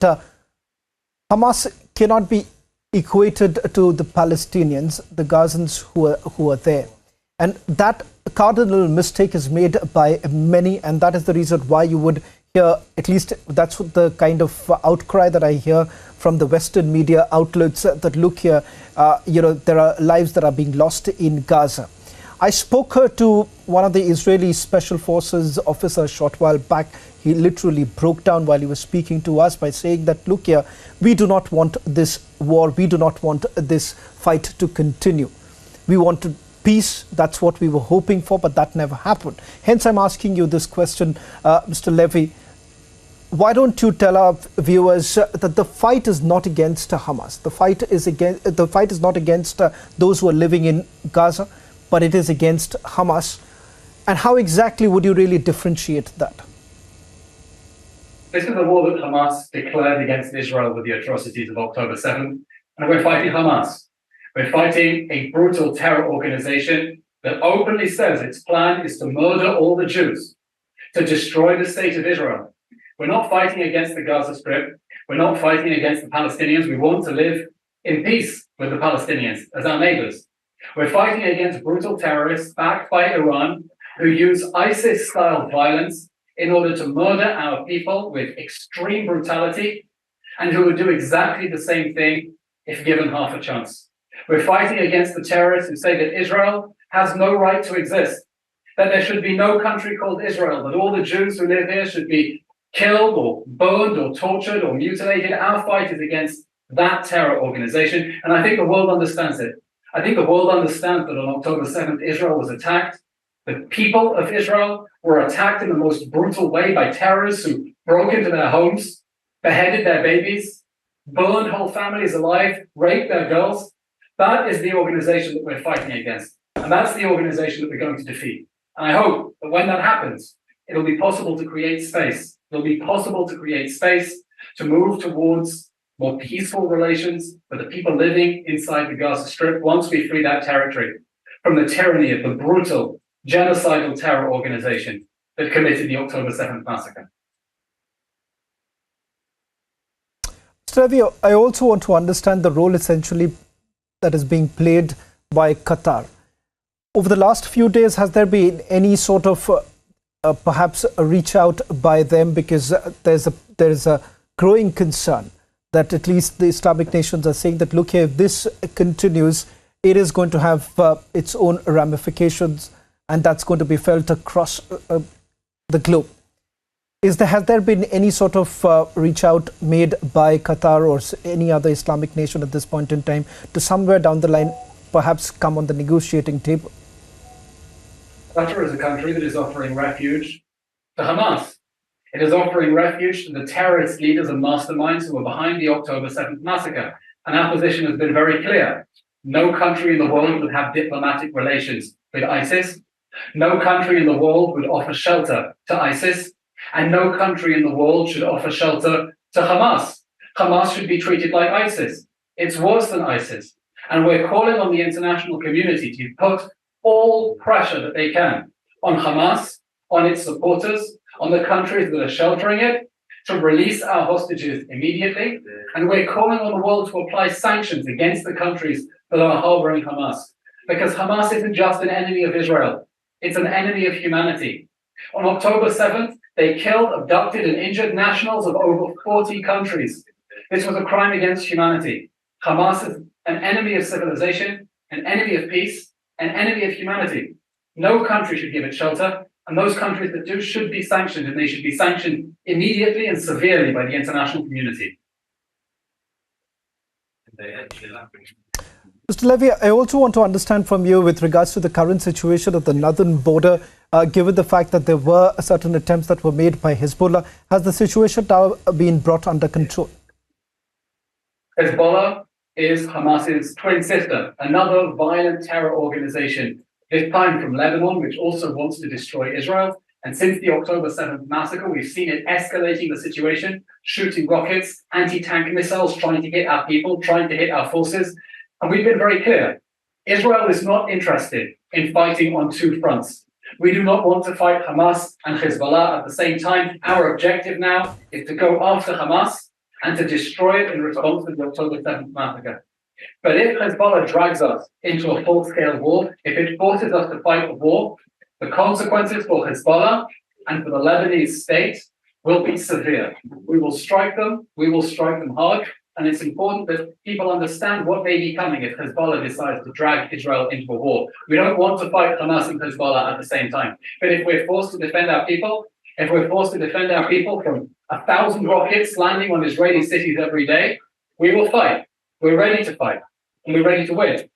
uh, Hamas cannot be equated to the Palestinians, the Gazans who are there. And that cardinal mistake is made by many, and that is the reason why you would hear, at least that's what the kind of outcry that I hear from the Western media outlets, that look here, there are lives that are being lost in Gaza. I spoke to one of the Israeli Special Forces officers a short while back. He literally broke down while he was speaking to us by saying that, look here, we do not want this war. We do not want this fight to continue. We wanted peace. That's what we were hoping for, but that never happened. Hence, I'm asking you this question, Mr. Levy. Why don't you tell our viewers that the fight is not against Hamas? The fight is not against those who are living in Gaza, but it is against Hamas. And how exactly would you really differentiate that? This is a war that Hamas declared against Israel with the atrocities of October 7th, and we're fighting Hamas. We're fighting a brutal terror organization that openly says its plan is to murder all the Jews, to destroy the state of Israel. We're not fighting against the Gaza Strip. We're not fighting against the Palestinians. We want to live in peace with the Palestinians as our neighbors. We're fighting against brutal terrorists backed by Iran who use ISIS-style violence in order to murder our people with extreme brutality, and who would do exactly the same thing if given half a chance. We're fighting against the terrorists who say that Israel has no right to exist, that there should be no country called Israel, that all the Jews who live here should be killed or burned or tortured or mutilated. Our fight is against that terror organization, and I think the world understands it. I think the world understands that on October 7th, Israel was attacked. The people of Israel were attacked in the most brutal way by terrorists who broke into their homes, beheaded their babies, burned whole families alive, raped their girls. That is the organization that we're fighting against. And that's the organization that we're going to defeat. And I hope that when that happens, it'll be possible to create space. It'll be possible to create space to move towards more peaceful relations with the people living inside the Gaza Strip once we free that territory from the tyranny of the brutal, genocidal terror organization that committed the October 7th massacre. Mr. Levy, I also want to understand the role essentially that is being played by Qatar. Over the last few days, has there been any sort of perhaps a reach out by them? Because there's a growing concern that at least the Islamic nations are saying that, look here, if this continues, it is going to have its own ramifications, and that's going to be felt across the globe. Has there been any sort of reach out made by Qatar or any other Islamic nation at this point in time to somewhere down the line perhaps come on the negotiating table? Qatar is a country that is offering refuge to Hamas. It is offering refuge to the terrorist leaders and masterminds who were behind the October 7th massacre. And our position has been very clear. No country in the world would have diplomatic relations with ISIS. No country in the world would offer shelter to ISIS. And no country in the world should offer shelter to Hamas. Hamas should be treated like ISIS. It's worse than ISIS. And we're calling on the international community to put all pressure that they can on Hamas, on its supporters, on the countries that are sheltering it, to release our hostages immediately. And we're calling on the world to apply sanctions against the countries that are harboring Hamas. Because Hamas isn't just an enemy of Israel, it's an enemy of humanity. On October 7th, they killed, abducted, and injured nationals of over 40 countries. This was a crime against humanity. Hamas is an enemy of civilization, an enemy of peace, an enemy of humanity. No country should give it shelter, and those countries that do should be sanctioned, and they should be sanctioned immediately and severely by the international community. Mr. Levy, I also want to understand from you with regards to the current situation of the northern border, given the fact that there were certain attempts that were made by Hezbollah, has the situation now been brought under control? Hezbollah is Hamas's twin sister, another violent terror organization, this time from Lebanon, which also wants to destroy Israel. And since the October 7th massacre, we've seen it escalating the situation, shooting rockets, anti-tank missiles, trying to hit our people, trying to hit our forces. And we've been very clear. Israel is not interested in fighting on two fronts. We do not want to fight Hamas and Hezbollah at the same time. Our objective now is to go after Hamas and to destroy it in response to the October 7th massacre. But if Hezbollah drags us into a full-scale war, if it forces us to fight a war, the consequences for Hezbollah and for the Lebanese state will be severe. We will strike them hard, and it's important that people understand what may be coming if Hezbollah decides to drag Israel into a war. We don't want to fight Hamas and Hezbollah at the same time. But if we're forced to defend our people, from 1,000 rockets landing on Israeli cities every day, we will fight. We're ready to fight, and we're ready to win.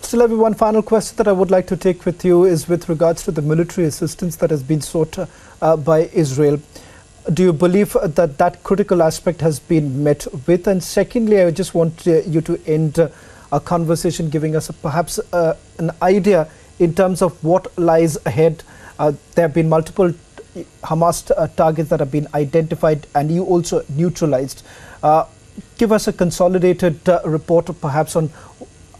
Mr. Levy, one final question that I would like to take with you is with regards to the military assistance that has been sought by Israel. Do you believe that that critical aspect has been met with? And secondly, I just want you to end our conversation giving us perhaps an idea in terms of what lies ahead. There have been multiple Hamas targets that have been identified and you also neutralized. Give us a consolidated report perhaps on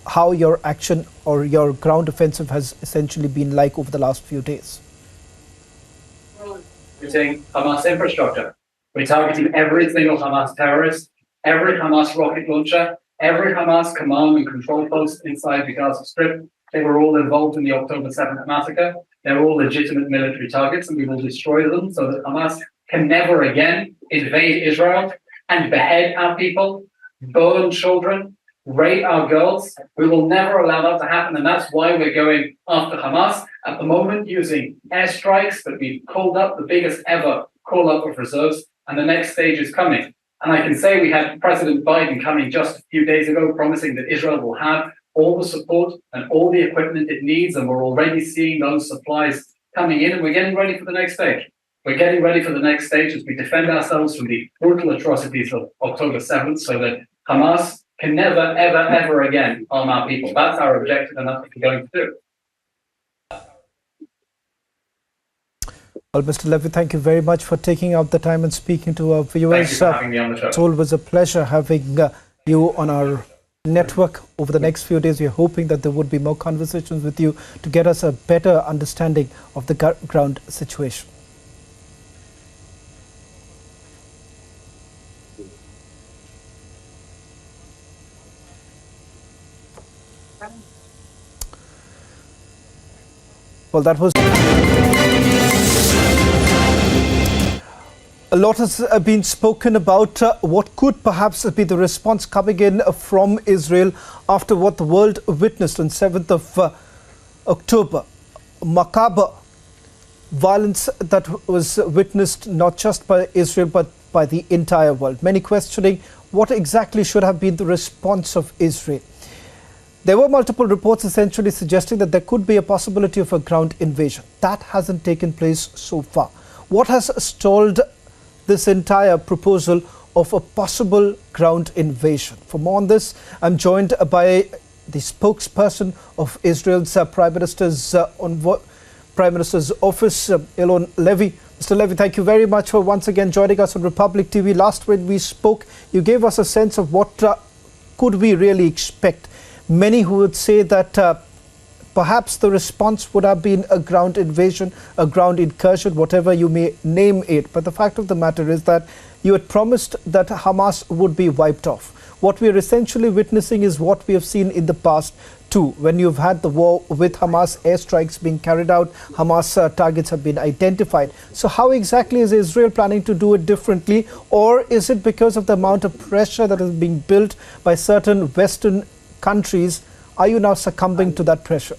how your action or your ground offensive has essentially been like over the last few days. We're targeting Hamas infrastructure. We're targeting every single Hamas terrorist, every Hamas rocket launcher, every Hamas command and control post inside the Gaza Strip. They were all involved in the October 7th massacre. They're all legitimate military targets, and we will destroy them so that Hamas can never again invade Israel and behead our people, burn children, rape our girls. We will never allow that to happen, and that's why we're going after Hamas at the moment using airstrikes that we've called up, the biggest ever call-up of reserves, and the next stage is coming. And I can say we had President Biden coming just a few days ago promising that Israel will have all the support and all the equipment it needs, and we're already seeing those supplies coming in, and we're getting ready for the next stage. We're getting ready for the next stage as we defend ourselves from the brutal atrocities of October 7th so that Hamas can never, ever, ever again harm our people. That's our objective, and that's what we're going to do. Well, Mr. Levy, thank you very much for taking out the time and speaking to our viewers. Thank you for having me on the show. It's always a pleasure having you on our network. Over the next few days, we're hoping that there would be more conversations with you to get us a better understanding of the ground situation. Well, that was... A lot has been spoken about what could perhaps be the response coming in from Israel after what the world witnessed on 7th of October. Macabre violence that was witnessed not just by Israel but by the entire world. Many questioning what exactly should have been the response of Israel. There were multiple reports essentially suggesting that there could be a possibility of a ground invasion. That hasn't taken place so far. What has stalled this entire proposal of a possible ground invasion? For more on this, I'm joined by the spokesperson of Israel's Prime Minister's office, Elon Levy. Mr. Levy, thank you very much for once again joining us on Republic TV. Last when we spoke, you gave us a sense of what could we really expect. Many who would say that perhaps the response would have been a ground invasion, a ground incursion, whatever you may name it. But the fact of the matter is that you had promised that Hamas would be wiped off. What we are essentially witnessing is what we have seen in the past too. When you've had the war with Hamas, airstrikes being carried out, Hamas targets have been identified. So how exactly is Israel planning to do it differently? Or is it because of the amount of pressure that is being built by certain Western countries? Are you now succumbing to that pressure?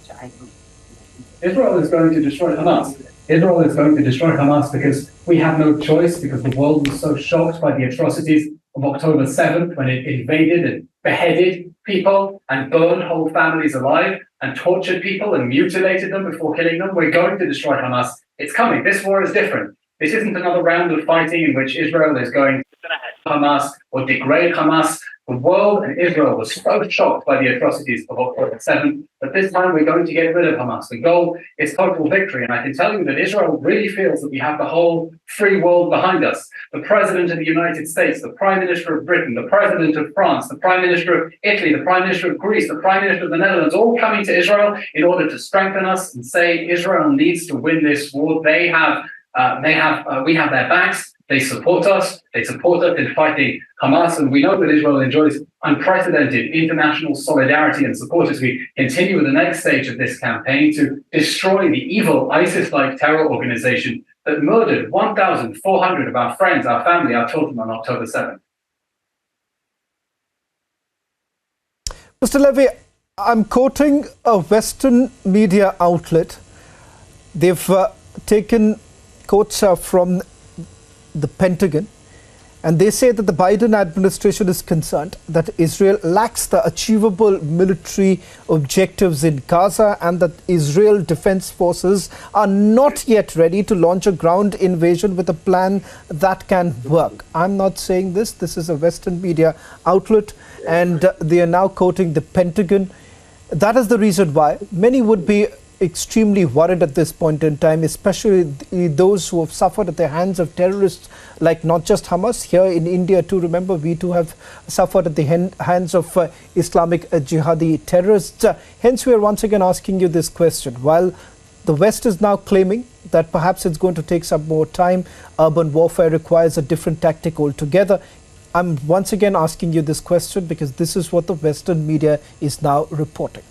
Israel is going to destroy Hamas. Israel is going to destroy Hamas because we have no choice, because the world was so shocked by the atrocities of October 7th when it invaded and beheaded people and burned whole families alive and tortured people and mutilated them before killing them. We're going to destroy Hamas. It's coming. This war is different. This isn't another round of fighting in which Israel is going to Hamas or degrade Hamas. The world and Israel was so shocked by the atrocities of October 7th that this time we're going to get rid of Hamas. The goal is total victory. And I can tell you that Israel really feels that we have the whole free world behind us. The President of the United States, the Prime Minister of Britain, the President of France, the Prime Minister of Italy, the Prime Minister of Greece, the Prime Minister of the Netherlands, all coming to Israel in order to strengthen us and say Israel needs to win this war. They have We have their backs. They support us. They support us in fighting Hamas. And we know that Israel enjoys unprecedented international solidarity and support as we continue with the next stage of this campaign to destroy the evil ISIS-like terror organization that murdered 1,400 of our friends, our family, our children on October 7th. Mr. Levy, I'm quoting a Western media outlet. They've taken quotes from the Pentagon, and they say that the Biden administration is concerned that Israel lacks the achievable military objectives in Gaza and that Israel Defense Forces are not yet ready to launch a ground invasion with a plan that can work. I'm not saying this. This is a Western media outlet, and they are now quoting the Pentagon. That is the reason why many would be extremely worried at this point in time, especially those who have suffered at the hands of terrorists, like not just Hamas. Here in India too, remember, we too have suffered at the hands of Islamic jihadi terrorists. Hence, we are once again asking you this question. While the West is now claiming that perhaps it's going to take some more time, urban warfare requires a different tactic altogether. I'm once again asking you this question because this is what the Western media is now reporting.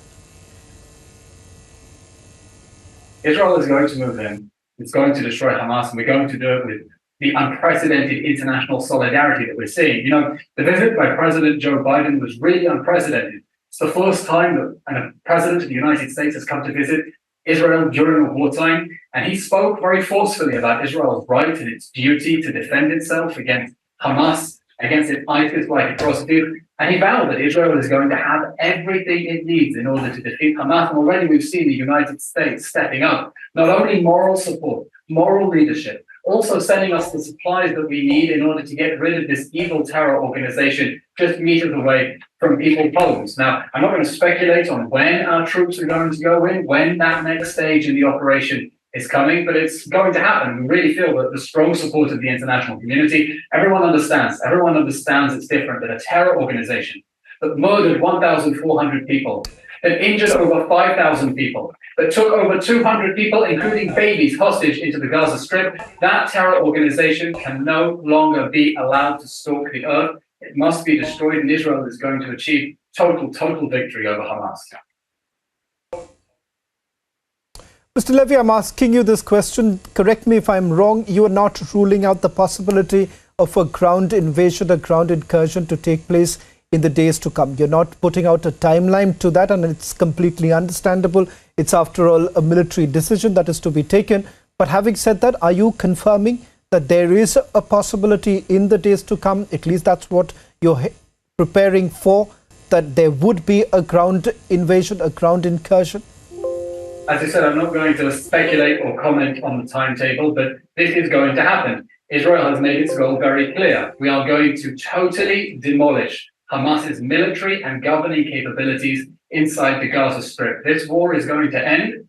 Israel is going to move in. It's going to destroy Hamas, and we're going to do it with the unprecedented international solidarity that we're seeing. You know, the visit by President Joe Biden was really unprecedented. It's the first time that a president of the United States has come to visit Israel during a wartime, and he spoke very forcefully about Israel's right and its duty to defend itself against Hamas, against its ISIS-like atrocities. And he vowed that Israel is going to have everything it needs in order to defeat Hamas. And already we've seen the United States stepping up, not only moral support, moral leadership, also sending us the supplies that we need in order to get rid of this evil terror organization just meters away from people's homes. Now, I'm not going to speculate on when our troops are going to go in, when that next stage in the operation is coming, but it's going to happen. We really feel that the strong support of the international community, everyone understands it's different than a terror organization that murdered 1,400 people, that injured over 5,000 people, that took over 200 people, including babies, hostage into the Gaza Strip. That terror organization can no longer be allowed to stalk the earth. It must be destroyed, and Israel is going to achieve total victory over Hamas. Mr. Levy, I'm asking you this question. Correct me if I'm wrong. You are not ruling out the possibility of a ground invasion, a ground incursion to take place in the days to come. You're not putting out a timeline to that, and it's completely understandable. It's, after all, a military decision that is to be taken. But having said that, are you confirming that there is a possibility in the days to come, at least that's what you're preparing for, that there would be a ground invasion, a ground incursion? As I said, I'm not going to speculate or comment on the timetable, but this is going to happen. Israel has made its goal very clear. We are going to totally demolish Hamas's military and governing capabilities inside the Gaza Strip. This war is going to end